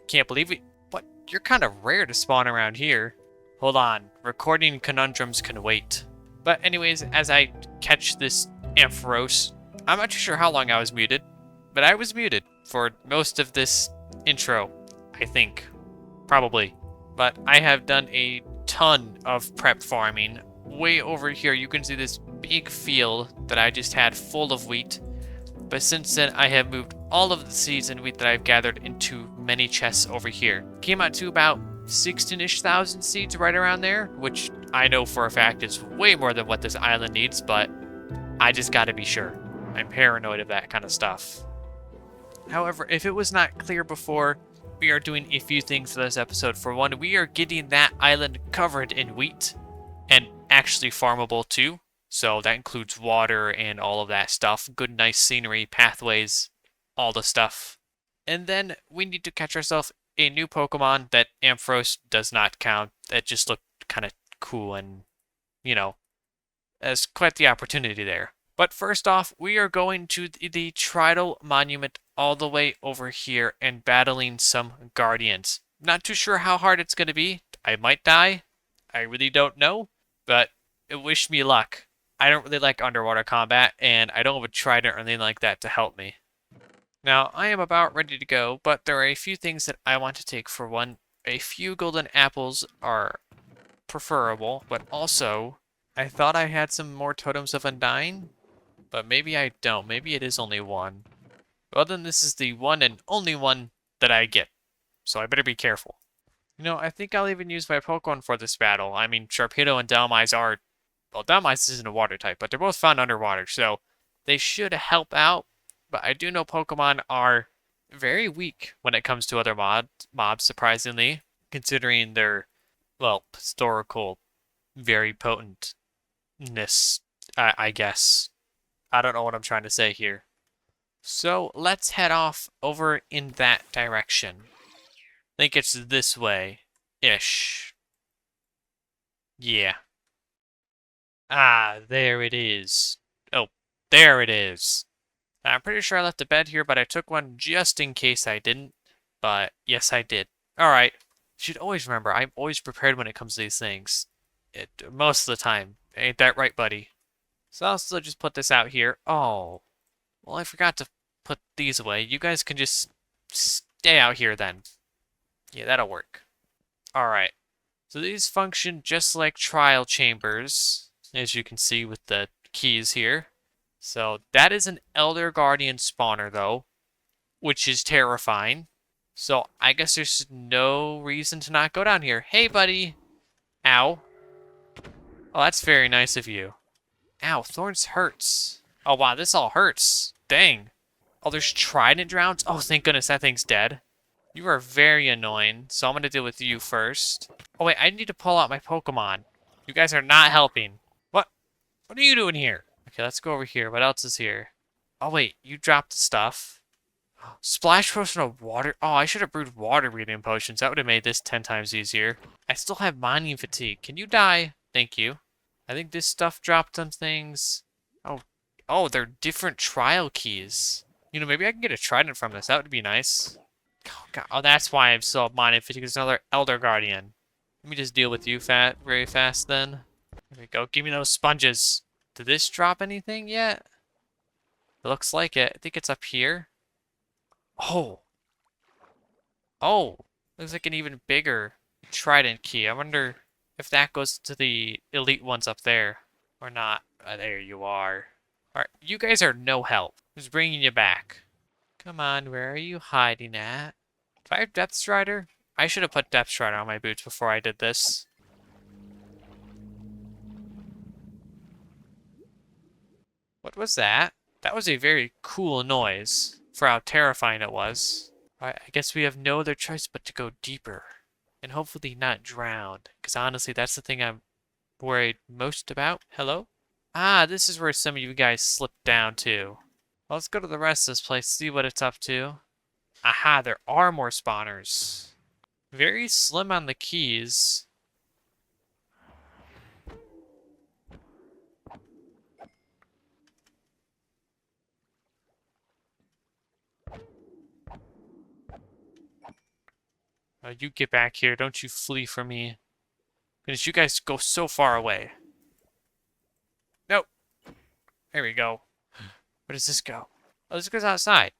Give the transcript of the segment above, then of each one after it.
Can't believe it. What? You're kind of rare to spawn around here. Hold on. Recording conundrums can wait. But anyways, as I catch this Ampharos, I'm not too sure how long I was muted, but I was muted for most of this intro, I think. Probably. But I have done a ton of prep farming. Way over here, you can see this big field that I just had full of wheat. But since then, I have moved all of the seeds and wheat that I've gathered into many chests over here. Came out to about 16-ish thousand seeds right around there, which I know for a fact is way more than what this island needs, but I just gotta be sure. I'm paranoid of that kind of stuff. However, if it was not clear before, we are doing a few things for this episode. For one, we are getting that island covered in wheat and actually farmable too. So that includes water and all of that stuff. Good, nice scenery, pathways, all the stuff. And then we need to catch ourselves a new Pokemon that Ampharos does not count. That just looked kind of cool and, you know, there's quite the opportunity there. But first off, we are going to the Trident Monument all the way over here and battling some Guardians. Not too sure how hard it's going to be. I might die. I really don't know. But wish me luck. I don't really like underwater combat, and I don't have a trident or anything like that to help me. Now, I am about ready to go, but there are a few things that I want to take. For one, a few golden apples are preferable, but also, I thought I had some more totems of undying, but maybe I don't. Maybe it is only one. Well, then this is the one and only one that I get, so I better be careful. You know, I think I'll even use my Pokemon for this battle. I mean, Sharpedo and Dhelmise are... Well, Dhelmise isn't a water type, but they're both found underwater, so they should help out. But I do know Pokemon are very weak when it comes to other mobs, surprisingly, considering their, well, historical, very potentness, I guess. I don't know what I'm trying to say here. So let's head off over in that direction. I think it's this way-ish. Yeah. Ah, there it is. Oh, there it is. I'm pretty sure I left a bed here, but I took one just in case I didn't. But yes, I did. Alright. You should always remember, I'm always prepared when it comes to these things. Most of the time. Ain't that right, buddy? So I'll still just put this out here. Oh. Well, I forgot to put these away. You guys can just stay out here then. Yeah, that'll work. Alright. So these function just like trial chambers, as you can see with the keys here. So that is an Elder Guardian spawner, though, which is terrifying. So I guess there's no reason to not go down here. Hey, buddy. Ow. Oh, that's very nice of you. Ow, thorns hurts. Oh, wow, this all hurts. Dang. Oh, there's Trident Drowns? Oh, thank goodness, that thing's dead. You are very annoying, so I'm going to deal with you first. Oh, wait, I need to pull out my Pokemon. You guys are not helping. What? What are you doing here? Okay, let's go over here. What else is here? Oh, wait, you dropped the stuff. Splash potion of water. Oh, I should have brewed water breathing potions. That would have made this 10 times easier. I still have mining fatigue. Can you die? Thank you. I think this stuff dropped some things. Oh, they're different trial keys. You know, maybe I can get a trident from this. That would be nice. Oh, God. Oh, that's why I'm still mining fatigue. There's another Elder Guardian. Let me just deal with you very fast then. There we go. Give me those sponges. Did this drop anything yet? It looks like it. I think it's up here. Oh. Oh. Looks like an even bigger trident key. I wonder if that goes to the elite ones up there or not. There you are. Alright, you guys are no help. Who's bringing you back? Come on, where are you hiding at? If I have Depth Strider, I should have put Depth Strider on my boots before I did this. What was that? That was a very cool noise for how terrifying it was. Alright, I guess we have no other choice but to go deeper. And hopefully not drown. Because honestly, that's the thing I'm worried most about. Hello? Ah, this is where some of you guys slipped down to. Well, let's go to the rest of this place, see what it's up to. Aha, there are more spawners. Very slim on the keys. You get back here. Don't you flee from me. Because you guys go so far away. Nope. There we go. Where does this go? Oh, this goes outside.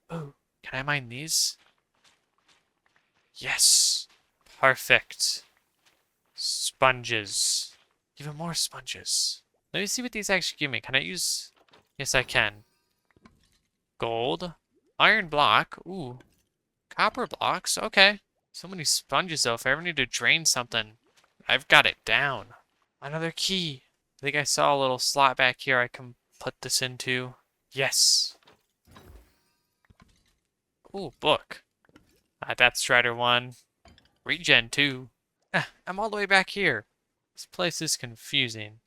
Oh, can I mine these? Yes. Perfect. Sponges. Even more sponges. Let me see what these actually give me. Can I use... Yes, I can. Gold. Iron block. Ooh. Copper blocks. Okay. So many sponges, though. If I ever need to drain something, I've got it down. Another key. I think I saw a little slot back here I can put this into. Yes. Ooh, book. That's Strider 1. Regen 2. I'm all the way back here. This place is confusing.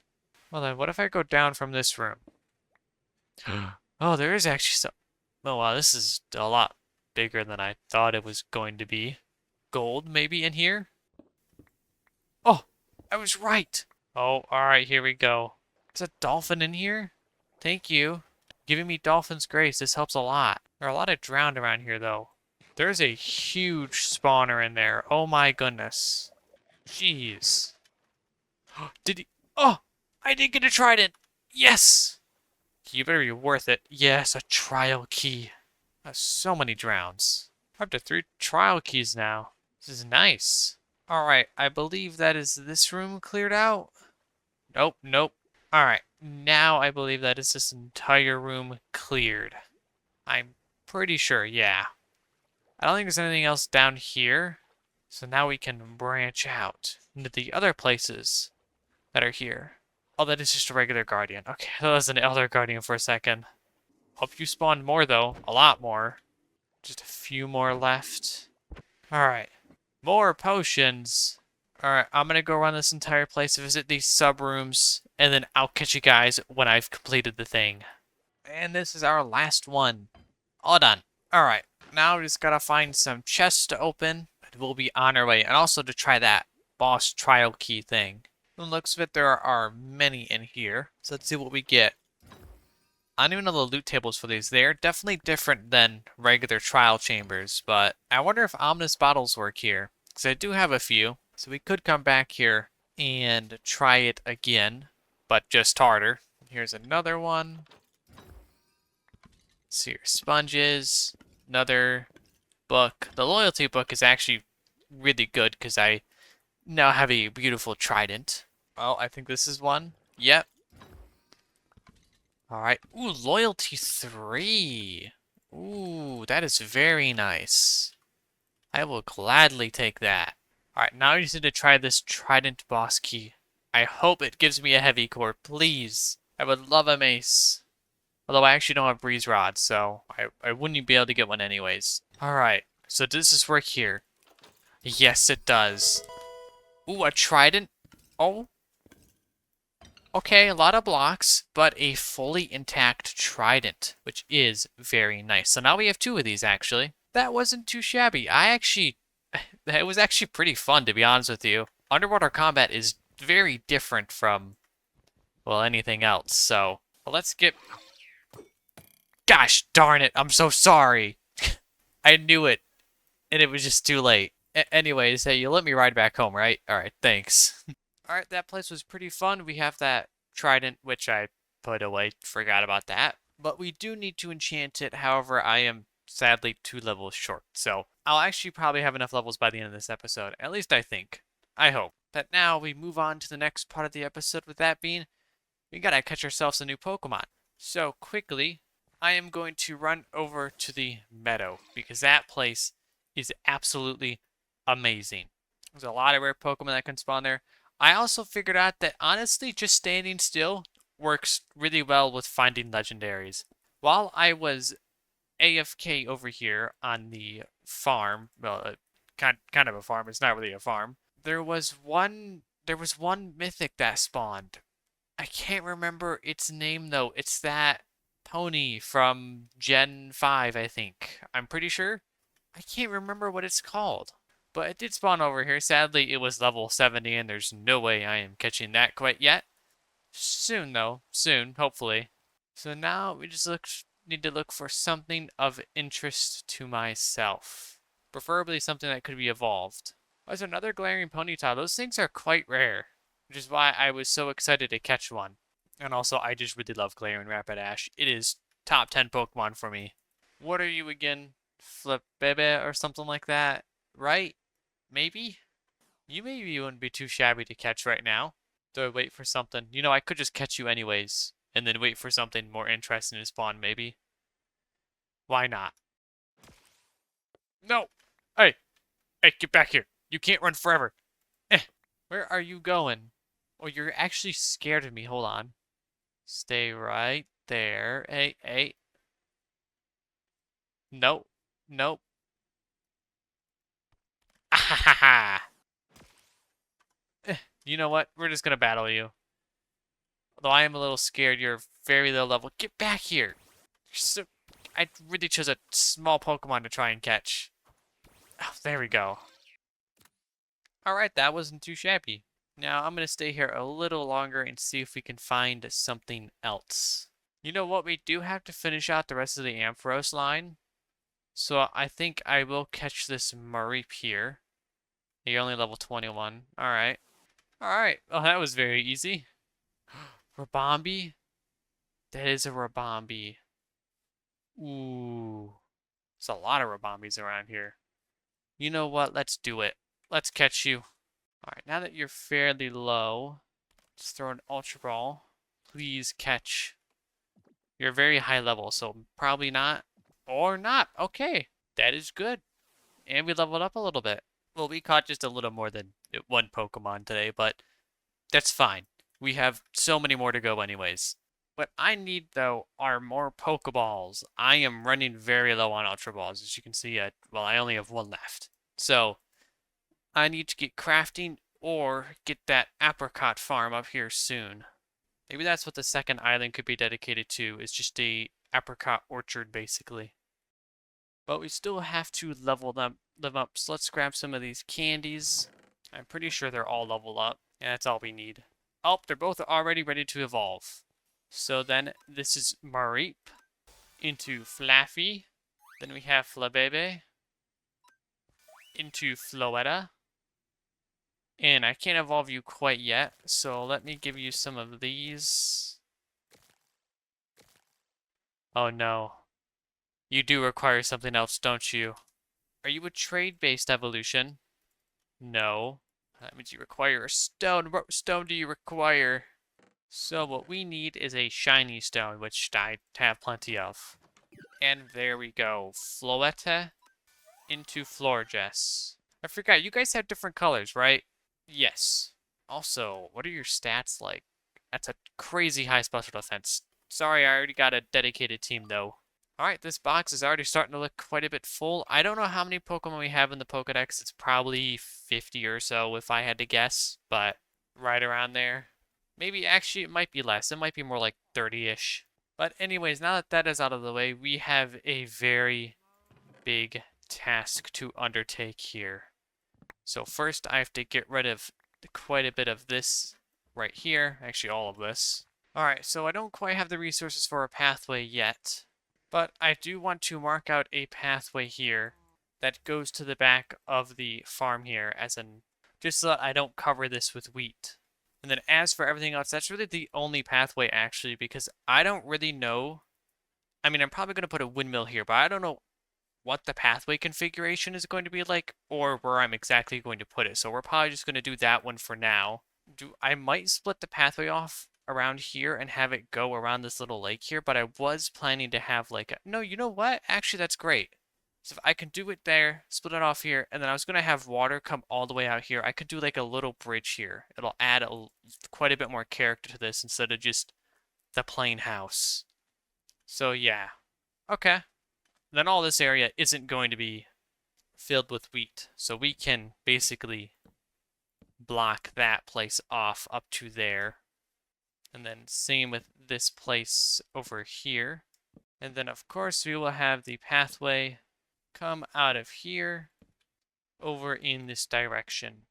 Well then, what if I go down from this room? Oh, there is actually some... Oh wow, this is a lot bigger than I thought it was going to be. Gold maybe in here? Oh, I was right. Oh, alright, here we go. There's a dolphin in here? Thank you. Giving me dolphin's grace, this helps a lot. There are a lot of drowned around here though. There's a huge spawner in there. Oh my goodness. Jeez. Did he... Oh! I did get a trident! Yes! You better be worth it. Yes, a trial key. So many drowns. Up to 3 trial keys now. This is nice. Alright, I believe that is this room cleared out. Nope, nope. Alright, now I believe that is this entire room cleared. I'm pretty sure, yeah. I don't think there's anything else down here. So now we can branch out into the other places that are here. Oh, that is just a regular guardian. Okay, that was an elder guardian for a second. Hope you spawned more, though. A lot more. Just a few more left. Alright. More potions. Alright, I'm gonna go around this entire place, visit these sub-rooms, and then I'll catch you guys when I've completed the thing. And this is our last one. All done. Alright, now we just gotta find some chests to open, and we'll be on our way. And also to try that boss trial key thing. From the looks of it, there are many in here. So let's see what we get. I don't even know the loot tables for these. They're definitely different than regular trial chambers, but I wonder if ominous bottles work here. Because I do have a few, so we could come back here and try it again, but just harder. Here's another one. Let's see your sponges. Another book. The loyalty book is actually really good because I now have a beautiful trident. Oh, I think this is one. Yep. Alright. Ooh, loyalty 3. Ooh, that is very nice. I will gladly take that. Alright, now I just need to try this trident boss key. I hope it gives me a heavy core, please. I would love a mace. Although I actually don't have breeze rods, so I wouldn't be able to get one anyways. Alright, so does this work here? Yes, it does. Ooh, a trident? Oh. Okay, a lot of blocks, but a fully intact trident, which is very nice. So now we have 2 of these, actually. That wasn't too shabby. It was actually pretty fun, to be honest with you. Underwater combat is very different from, well, anything else, so... Well, let's get... Gosh darn it, I'm so sorry! I knew it, and it was just too late. Anyways, hey, you let me ride back home, right? Alright, thanks. Alright, that place was pretty fun. We have that trident, which I put away. Forgot about that. But we do need to enchant it. However, I am sadly 2 levels short. So I'll actually probably have enough levels by the end of this episode. At least I think. I hope. But now we move on to the next part of the episode. With that being, we gotta catch ourselves a new Pokemon. So quickly, I am going to run over to the meadow. Because that place is absolutely amazing. There's a lot of rare Pokemon that can spawn there. I also figured out that honestly just standing still works really well with finding legendaries. While I was AFK over here on the farm, well, kind of a farm, it's not really a farm, there was one mythic that spawned. I can't remember its name though. It's that pony from Gen 5, I think. I'm pretty sure. I can't remember what it's called. But it did spawn over here. Sadly, it was level 70, and there's no way I am catching that quite yet. Soon, though. Soon, hopefully. So now we just need to look for something of interest to myself. Preferably something that could be evolved. There's another glaring ponytail. Those things are quite rare, which is why I was so excited to catch one. And also, I just really love glaring Rapidash. It is top 10 Pokemon for me. What are you again? Flipbebe or something like that, right? Maybe? You maybe wouldn't be too shabby to catch right now. Do I wait for something? You know, I could just catch you anyways, and then wait for something more interesting to spawn, maybe. Why not? No! Hey! Hey, get back here! You can't run forever! Where are you going? Oh, you're actually scared of me. Hold on. Stay right there. Hey, hey. Nope. Nope. Ahaha! You know what? We're just gonna battle you. Although I am a little scared, you're very low level. Get back here! You're so... I really chose a small Pokemon to try and catch. Oh, there we go. Alright, that wasn't too shabby. Now I'm gonna stay here a little longer and see if we can find something else. You know what? We do have to finish out the rest of the Ampharos line. So I think I will catch this Mareep here. You're only level 21. Alright. Alright. Oh, that was very easy. Rabombi? That is a Rabombi. Ooh. There's a lot of Rabombis around here. You know what? Let's do it. Let's catch you. Alright, now that you're fairly low, just throw an Ultra Ball. Please catch. You're very high level, so probably not. Or not. Okay. That is good. And we leveled up a little bit. Well, we caught just a little more than one Pokemon today, but that's fine. We have so many more to go anyways. What I need, though, are more Pokeballs. I am running very low on Ultra Balls, as you can see. Well, I only have one left. So, I need to get crafting or get that apricot farm up here soon. Maybe that's what the second island could be dedicated to, is just a apricot orchard, basically. But we still have to level them up, so let's grab some of these candies. I'm pretty sure they're all leveled up. Yeah, that's all we need. Oh, they're both already ready to evolve. So then, this is Mareep into Flaffy. Then we have Flabebe into Floetta. And I can't evolve you quite yet, so let me give you some of these. Oh no. You do require something else, don't you? Are you a trade-based evolution? No. That means you require a stone. What stone do you require? So what we need is a shiny stone, which I have plenty of. And there we go. Floetta into Florges. I forgot, you guys have different colors, right? Yes. Also, what are your stats like? That's a crazy high special defense. Sorry, I already got a dedicated team, though. Alright, this box is already starting to look quite a bit full. I don't know how many Pokemon we have in the Pokedex. It's probably 50 or so if I had to guess, but right around there. Maybe, actually, it might be less. It might be more like 30-ish. But anyways, now that that is out of the way, we have a very big task to undertake here. So first, I have to get rid of quite a bit of this right here. Actually, all of this. Alright, so I don't quite have the resources for a pathway yet. But I do want to mark out a pathway here that goes to the back of the farm here, as in, just so that I don't cover this with wheat. And then as for everything else, that's really the only pathway, actually, because I don't really know. I mean, I'm probably going to put a windmill here, but I don't know what the pathway configuration is going to be like, or where I'm exactly going to put it. So we're probably just going to do that one for now. I might split the pathway off around here and have it go around this little lake here, but I was planning to have like no, you know what? Actually, that's great. So if I can do it there, split it off here, and then I was going to have water come all the way out here, I could do like a little bridge here. It'll add quite a bit more character to this instead of just the plain house. So yeah. Okay. Then all this area isn't going to be filled with wheat. So we can basically block that place off up to there. And then same with this place over here. And then of course we will have the pathway come out of here over in this direction.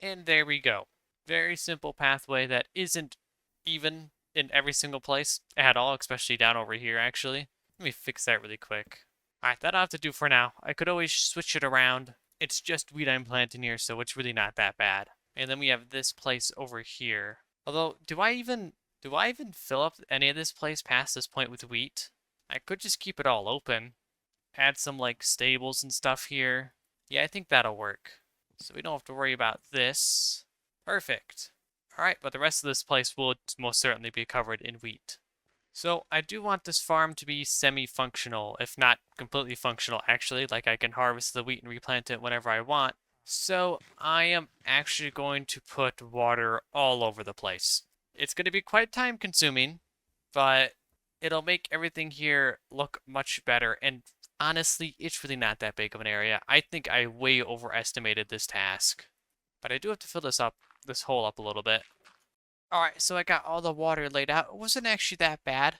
And there we go. Very simple pathway that isn't even in every single place at all, especially down over here actually. Let me fix that really quick. Alright, that'll have to do for now. I could always switch it around. It's just wheat I'm planting here, so it's really not that bad. And then we have this place over here. Although, do I even fill up any of this place past this point with wheat? I could just keep it all open. Add some, like, stables and stuff here. Yeah, I think that'll work. So we don't have to worry about this. Perfect. Alright, but the rest of this place will most certainly be covered in wheat. So I do want this farm to be semi-functional, if not completely functional actually, like I can harvest the wheat and replant it whenever I want. So I am actually going to put water all over the place. It's going to be quite time consuming, but it'll make everything here look much better. And honestly, it's really not that big of an area. I think I way overestimated this task. But I do have to fill this hole up a little bit. Alright, so I got all the water laid out. It wasn't actually that bad.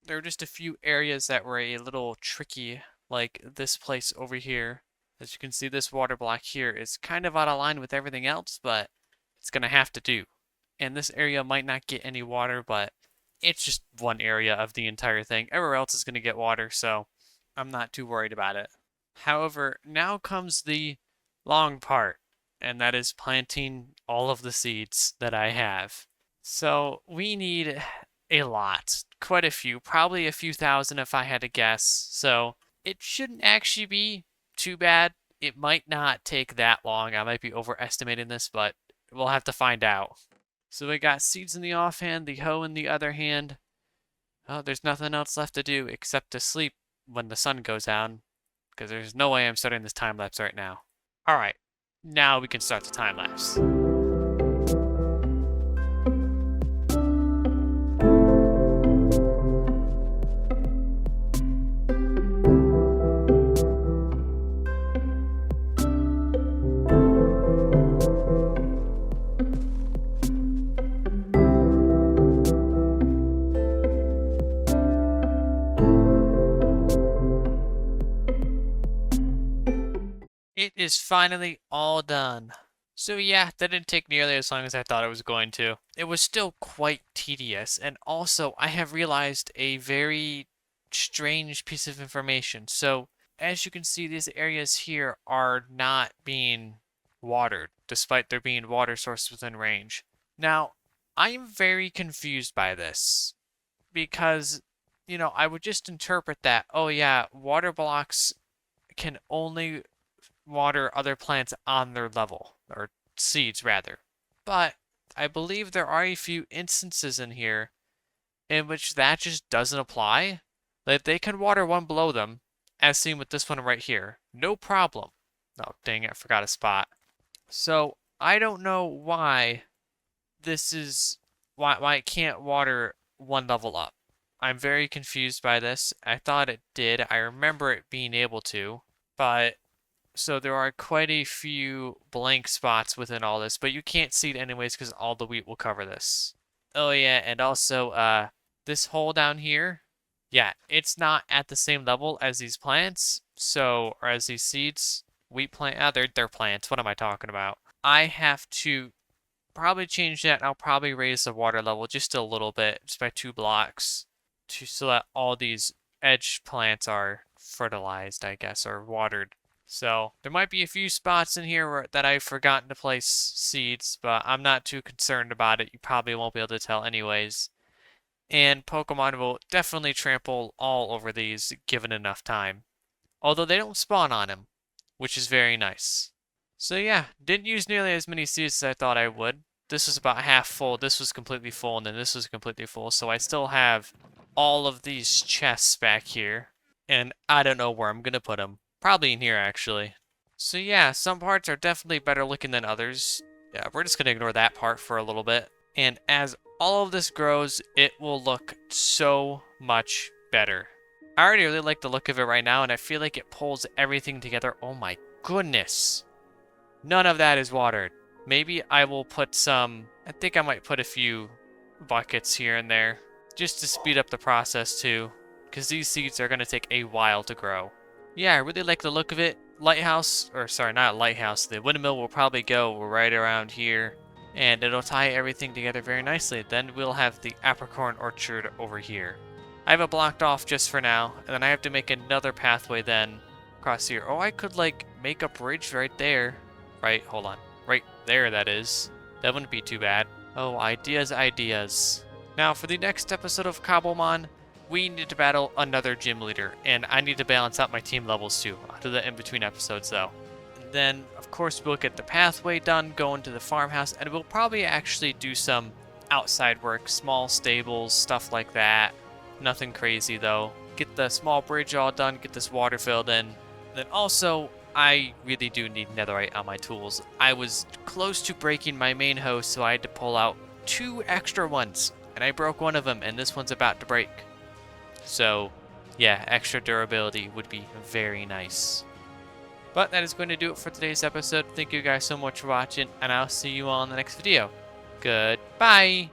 There were just a few areas that were a little tricky, like this place over here. As you can see, this water block here is kind of out of line with everything else, but it's going to have to do. And this area might not get any water, but it's just one area of the entire thing. Everywhere else is going to get water, so I'm not too worried about it. However, now comes the long part, and that is planting all of the seeds that I have. So we need a lot, quite a few, probably a few thousand if I had to guess. So it shouldn't actually be too bad. It might not take that long. I might be overestimating this, but we'll have to find out. So we got seeds in the offhand, the hoe in the other hand. Oh, there's nothing else left to do except to sleep when the sun goes down, because there's no way I'm starting this time lapse right now. Alright, now we can start the time lapse. It is finally all done. So yeah, that didn't take nearly as long as I thought it was going to. It was still quite tedious, and also I have realized a very strange piece of information. So as you can see, these areas here are not being watered, despite there being water sources within range. Now, I am very confused by this, because, you know, I would just interpret that, oh yeah, water blocks can only water other plants on their level, or seeds rather. But I believe there are a few instances in here in which that just doesn't apply. Like they can water one below them, as seen with this one right here. No problem. Oh, dang it, I forgot a spot. So I don't know why this is why it can't water one level up. I'm very confused by this. I thought it did. I remember it being able to, but so there are quite a few blank spots within all this, but you can't see it anyways because all the wheat will cover this. Oh yeah, and also this hole down here, yeah, it's not at the same level as these plants, so, or as these seeds. Wheat plant, they're plants, what am I talking about? I have to probably change that, and I'll probably raise the water level just a little bit, just by 2 blocks, so that all these edge plants are fertilized, I guess, or watered. So there might be a few spots in here that I've forgotten to place seeds, but I'm not too concerned about it. You probably won't be able to tell anyways. And Pokemon will definitely trample all over these given enough time. Although they don't spawn on them, which is very nice. So yeah, didn't use nearly as many seeds as I thought I would. This was about half full, this was completely full, and then this was completely full. So I still have all of these chests back here. And I don't know where I'm going to put them. Probably in here, actually. So yeah, some parts are definitely better looking than others. Yeah, we're just going to ignore that part for a little bit. And as all of this grows, it will look so much better. I already really like the look of it right now, and I feel like it pulls everything together. Oh my goodness. None of that is watered. Maybe I will put some... I think I might put a few buckets here and there, just to speed up the process too, because these seeds are going to take a while to grow. Yeah, I really like the look of it. Lighthouse, or sorry, not lighthouse, the windmill will probably go right around here, and it'll tie everything together very nicely. Then we'll have the apricorn orchard over here. I have it blocked off just for now, and then I have to make another pathway then across here. Oh, I could like make a bridge right there. Right, hold on. Right there, that is. That wouldn't be too bad. Oh, ideas, ideas. Now, for the next episode of Cobblemon, we need to battle another gym leader, and I need to balance out my team levels too. I'll do that in between episodes though. And then, of course, we'll get the pathway done, go into the farmhouse, and we'll probably actually do some outside work, small stables, stuff like that. Nothing crazy though. Get the small bridge all done, get this water filled in. Then also, I really do need netherite on my tools. I was close to breaking my main hose, so I had to pull out 2 extra ones. And I broke one of them, and this one's about to break. So, yeah, extra durability would be very nice. But that is going to do it for today's episode. Thank you guys so much for watching, and I'll see you all in the next video. Goodbye!